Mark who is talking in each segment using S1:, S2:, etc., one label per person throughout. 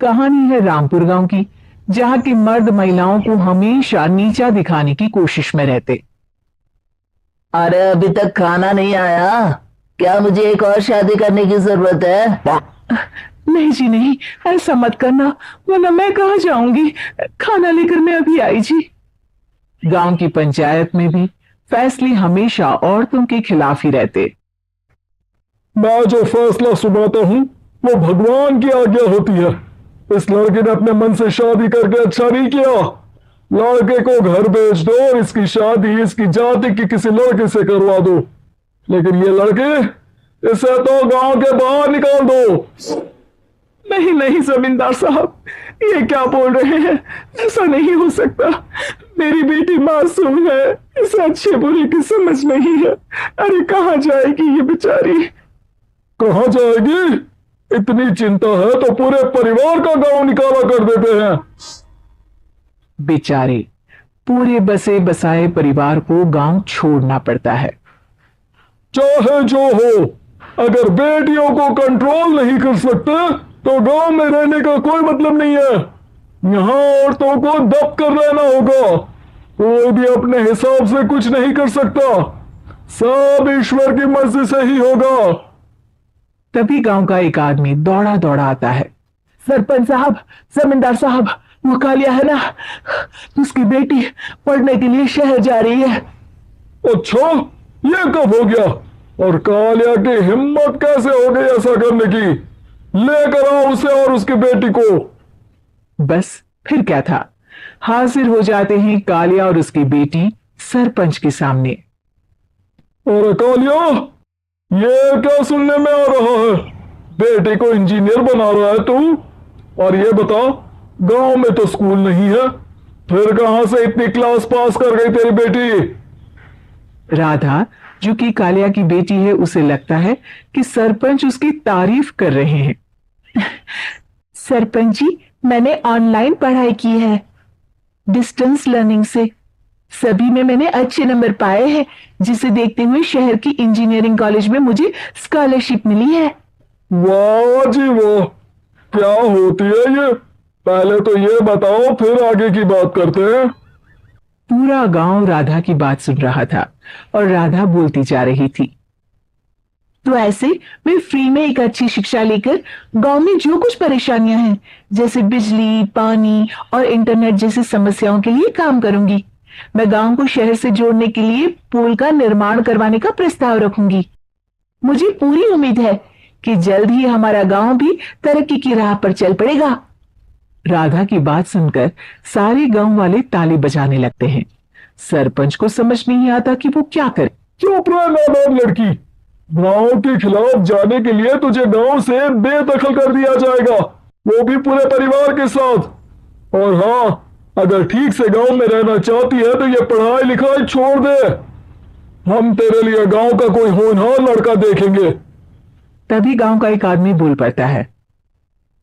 S1: कहानी है रामपुर गांव की, जहां की मर्द महिलाओं को हमेशा नीचा दिखाने की कोशिश में रहते।
S2: अरे अभी तक खाना नहीं आया। क्या मुझे एक और शादी करने की जरूरत है?
S1: नहीं जी नहीं, ऐसा मत करना, वरना मैं कहाँ जाऊंगी। खाना लेकर मैं अभी आई जी। गांव की पंचायत में भी फैसले हमेशा औरतों के खिलाफ ही रहते।
S3: मैं जो फैसला सुनाता हूँ वो भगवान की आज्ञा होती है। इस लड़के ने अपने मन से शादी करके अच्छा नहीं किया। लड़के को घर भेज दो और इसकी शादी इसकी जाति की किसी लड़के से करवा दो। लेकिन ये लड़के, इसे तो गांव के बाहर निकाल दो।
S1: नहीं नहीं जमींदार साहब, ये क्या बोल रहे हैं? ऐसा नहीं हो सकता। मेरी बेटी मासूम है, इसे अच्छे बुरे की समझ नहीं है। अरे कहाँ जाएगी ये बेचारी?
S3: कहाँ जाएगी? इतनी चिंता है तो पूरे परिवार का गांव निकाला कर देते हैं।
S1: बेचारे पूरे बसे बसाए परिवार को गांव छोड़ना पड़ता है।
S3: चाहे जो हो, अगर बेटियों को कंट्रोल नहीं कर सकते तो गांव में रहने का कोई मतलब नहीं है। यहाँ औरतों को दब कर रहना होगा। कोई भी अपने हिसाब से कुछ नहीं कर सकता। सब ईश्वर की मर्जी से ही होगा।
S1: तभी गांव का एक आदमी दौड़ा दौड़ा आता है। सरपंच साहब, जमींदार साहब, वो कालिया है ना, उसकी बेटी पढ़ने के लिए शहर जा रही है।
S3: अच्छा, ये कब हो गया? और कालिया की हिम्मत कैसे हो गई ऐसा करने की? लेकर आओ उसे और उसकी बेटी को।
S1: बस फिर क्या था, हाजिर हो जाते हैं कालिया और उसकी बेटी सरपंच के सामने।
S3: और कालिया, ये क्या सुनने में आ रहा है? बेटे को इंजीनियर बना रहा है तू? और ये बता, गांव में तो स्कूल नहीं है, फिर कहां से इतनी क्लास पास कर गई तेरी बेटी?
S1: राधा, जो कि कालिया की बेटी है, उसे लगता है कि सरपंच उसकी तारीफ कर रहे हैं। सरपंच जी, मैंने ऑनलाइन पढ़ाई की है, डिस्टेंस लर्निंग से। सभी में मैंने अच्छे नंबर पाए हैं, जिसे देखते हुए शहर की इंजीनियरिंग कॉलेज में मुझे स्कॉलरशिप मिली है।
S3: वाह जी वाह, क्या होती है ये? पहले तो ये बताओ, फिर आगे की बात करते हैं।
S1: पूरा गांव राधा की बात सुन रहा था और राधा बोलती जा रही थी। तो ऐसे मैं फ्री में एक अच्छी शिक्षा लेकर गांव में जो कुछ परेशानियां हैं, जैसे बिजली, पानी और इंटरनेट जैसी समस्याओं के लिए काम करूंगी। मैं गांव को शहर से जोड़ने के लिए पुल का निर्माण करवाने का प्रस्ताव रखूंगी। मुझे पूरी उम्मीद है कि जल्द ही हमारा गांव भी तरक्की की राह पर चल पड़ेगा। राधा की बात सुनकर सारे गांव वाले ताली बजाने लगते हैं। सरपंच को समझ नहीं आता कि वो क्या करे।
S3: चुप रह नादान लड़की। गांव के खिलाफ जाने के लिए तुझे गांव से बेदखल कर दिया जाएगा, वो भी पूरे परिवार के साथ। और हाँ, अगर ठीक से गांव में रहना चाहती है तो ये पढ़ाई लिखाई छोड़ दे। हम तेरे लिए गांव का कोई होनहार लड़का देखेंगे।
S1: तभी गांव का एक आदमी बोल पड़ता है।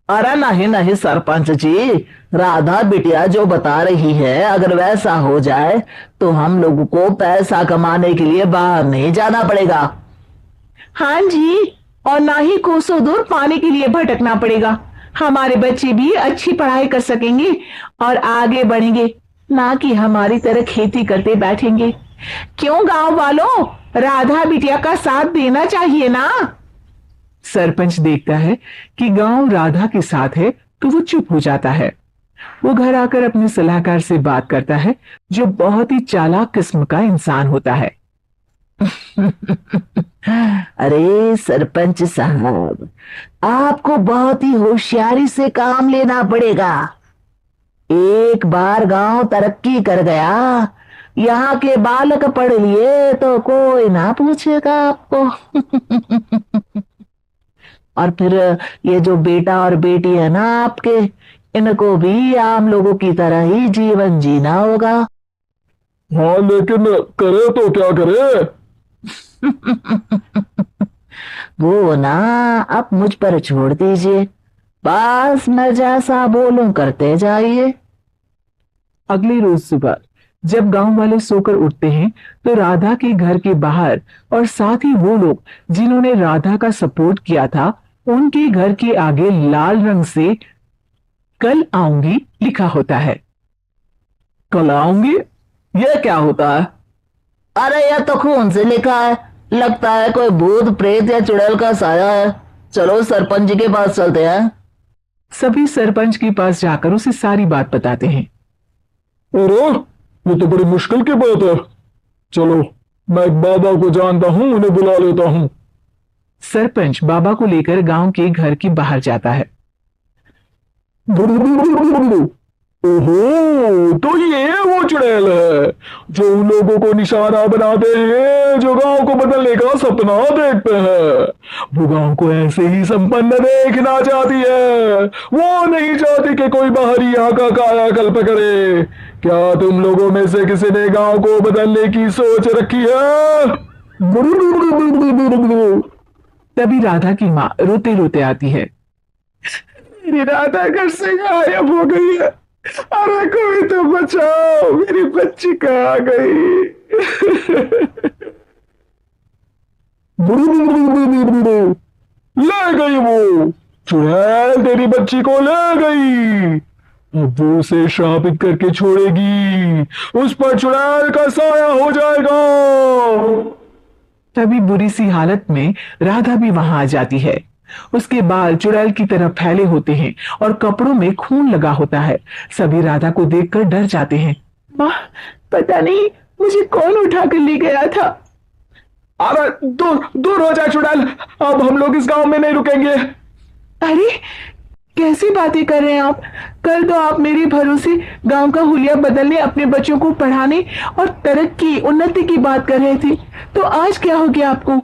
S2: अरे नहीं नहीं सरपंच जी, राधा बिटिया जो बता रही है, अगर वैसा हो जाए तो हम लोगों को पैसा कमाने के लिए बाहर नहीं जाना पड़ेगा।
S1: हाँ जी, और ना ही कोसों दूर पाने के लिए भटकना पड़ेगा। हमारे बच्चे भी अच्छी पढ़ाई कर सकेंगे और आगे बढ़ेंगे, ना कि हमारी तरह खेती करते बैठेंगे। क्यों गांव वालों, राधा बिटिया का साथ देना चाहिए ना। सरपंच देखता है कि गांव राधा के साथ है तो वो चुप हो जाता है। वो घर आकर अपने सलाहकार से बात करता है, जो बहुत ही चालाक किस्म का इंसान होता है।
S2: अरे सरपंच साहब, आपको बहुत ही होशियारी से काम लेना पड़ेगा। एक बार गांव तरक्की कर गया, यहाँ के बालक पढ़ लिए तो कोई ना पूछेगा आपको। और फिर ये जो बेटा और बेटी है ना आपके, इनको भी आम लोगों की तरह ही जीवन जीना होगा।
S3: हाँ, लेकिन करे तो क्या करे?
S2: वो ना आप मुझ पर छोड़ दीजिए, बस मैं जैसा बोलूं करते जाइए।
S1: अगले रोज सुबह जब गांव वाले सोकर उठते हैं तो राधा के घर के बाहर और साथ ही वो लोग जिन्होंने राधा का सपोर्ट किया था, उनके घर के आगे लाल रंग से कल आऊंगी लिखा होता है।
S3: कल आऊंगी, यह क्या होता है?
S2: अरे यह तो खून से लिखा है, लगता है कोई भूत प्रेत या चुड़ैल का साया है। चलो सरपंच जी के पास चलते हैं।
S1: सभी सरपंच के पास जाकर उसे सारी बात बताते हैं।
S3: अरे ये तो बड़ी मुश्किल की बात है। चलो मैं एक बाबा को जानता हूं, उन्हें बुला लेता हूं।
S1: सरपंच बाबा को लेकर गांव के घर के बाहर जाता है।
S3: ओहो, तो ये वो चुड़ैल है जो उन लोगों को निशाना बनाते हैं जो गांव को बदलने का सपना देखते हैं। वो गांव को ऐसे ही संपन्न देखना चाहती है, वो नहीं चाहती कि कोई बाहरी यहाँ का कायाकल्प करे। क्या तुम लोगों में से किसी ने गांव को बदलने की सोच रखी है?
S1: तभी राधा की माँ रोते रोते आती है।
S3: मेरी राधा घर से गायब हो गई है। अरे कोई तो बचाओ, मेरी बच्ची कहाँ गई? ले गई वो चुड़ैल, तेरी बच्ची को ले गई। अब वो उसे श्रापित करके छोड़ेगी, उस पर चुड़ैल का साया हो जाएगा।
S1: तभी बुरी सी हालत में राधा भी वहां आ जाती है। उसके बाल चुड़ैल की तरह फैले होते हैं और कपड़ों में खून लगा होता है। सभी राधा को देखकर डर जाते हैं। माँ, पता नहीं मुझे कौन उठा कर ले गया था।
S3: अरे दूर दूर हो जा चुड़ैल, अब हम लोग इस गांव में नहीं रुकेंगे।
S1: अरे कैसी बातें कर रहे हैं आप? कल तो आप मेरे भरोसे गांव का हुलिया बदलने, अपने बच्चों को पढ़ाने और तरक्की उन्नति की बात कर रहे थे, तो आज क्या हो गया आपको?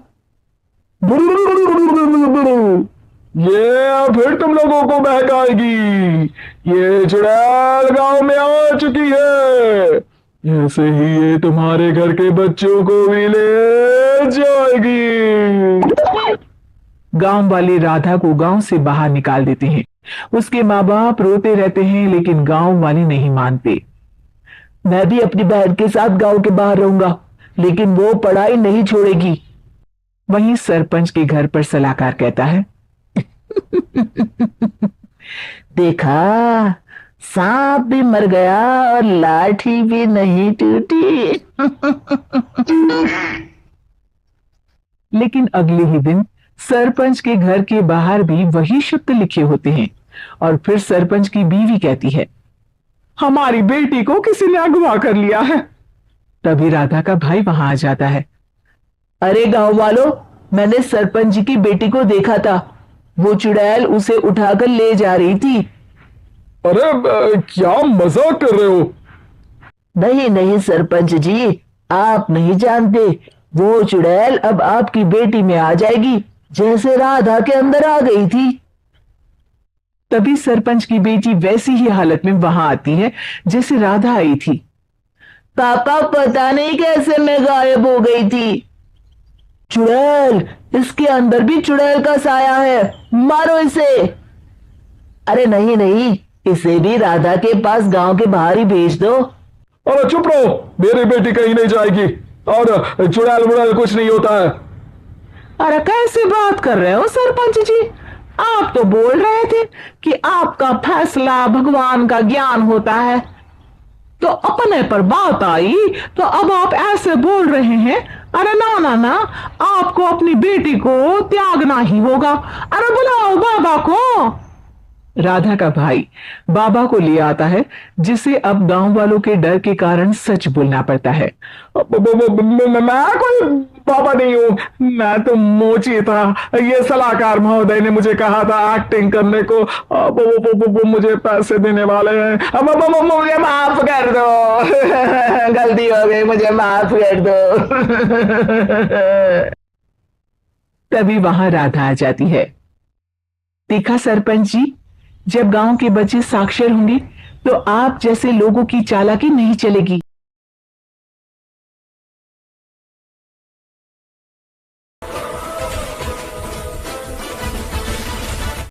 S3: ये फिर तुम लोगों को बहकाएगी। ये चुड़ैल गांव में आ चुकी है, ऐसे ही ये तुम्हारे घर के बच्चों को भी ले जाएगी।
S1: गांव वाले राधा को गांव से बाहर निकाल देते हैं। उसके माँ बाप रोते रहते हैं, लेकिन गांव वाले नहीं मानते।
S2: मैं भी अपनी बहन के साथ गांव के बाहर रहूंगा, लेकिन वो पढ़ाई नहीं छोड़ेगी।
S1: वहीं सरपंच के घर पर सलाहकार कहता है।
S2: देखा, सांप भी मर गया और लाठी भी नहीं टूटी।
S1: लेकिन अगले ही दिन सरपंच के घर के बाहर भी वही शब्द लिखे होते हैं। और फिर सरपंच की बीवी कहती है,
S3: हमारी बेटी को किसी ने अगवा कर लिया है।
S1: तभी राधा का भाई वहां आ जाता है।
S2: अरे गांव वालों, मैंने सरपंच जी की बेटी को देखा था, वो चुड़ैल उसे उठाकर ले जा रही थी।
S3: अरे क्या मजाक कर रहे हो?
S2: नहीं नहीं सरपंच जी, आप नहीं जानते, वो चुड़ैल अब आपकी बेटी में आ जाएगी, जैसे राधा के अंदर आ गई थी।
S1: तभी सरपंच की बेटी वैसी ही हालत में वहां आती है जैसे राधा आई थी।
S2: पापा, पता नहीं कैसे मैं गायब हो गई थी। चुड़ैल, इसके अंदर भी चुड़ैल का साया है, मारो इसे। अरे नहीं नहीं, इसे भी राधा के पास गांव के बाहर ही भेज दो।
S3: अरे चुप रहो, मेरी बेटी कहीं नहीं जाएगी और चुड़ैल मुड़ैल कुछ नहीं होता है।
S1: अरे कैसे बात कर रहे हो सरपंच जी? आप तो बोल रहे थे कि आपका फैसला भगवान का ज्ञान होता है, तो अपने पर बात आई तो अब आप ऐसे बोल रहे हैं। अरे ना ना ना, आपको अपनी बेटी को त्यागना ही होगा। अरे बुलाओ बाबा को। राधा का भाई बाबा को ले आता है, जिसे अब गांव वालों के डर के कारण सच बोलना पड़ता है।
S3: मैं कोई बाबा नहीं हूँ, मैं तो मोची था। ये सलाहकार महोदय ने मुझे कहा था एक्टिंग करने को, वो मुझे पैसे देने वाले हैं। अब मुझे माफ कर दो, गलती हो गई, मुझे माफ कर दो।
S1: तभी वहां राधा आ जाती है। देखा सरपंच जी, जब गांव के बच्चे साक्षर होंगे तो आप जैसे लोगों की चालाकी नहीं चलेगी।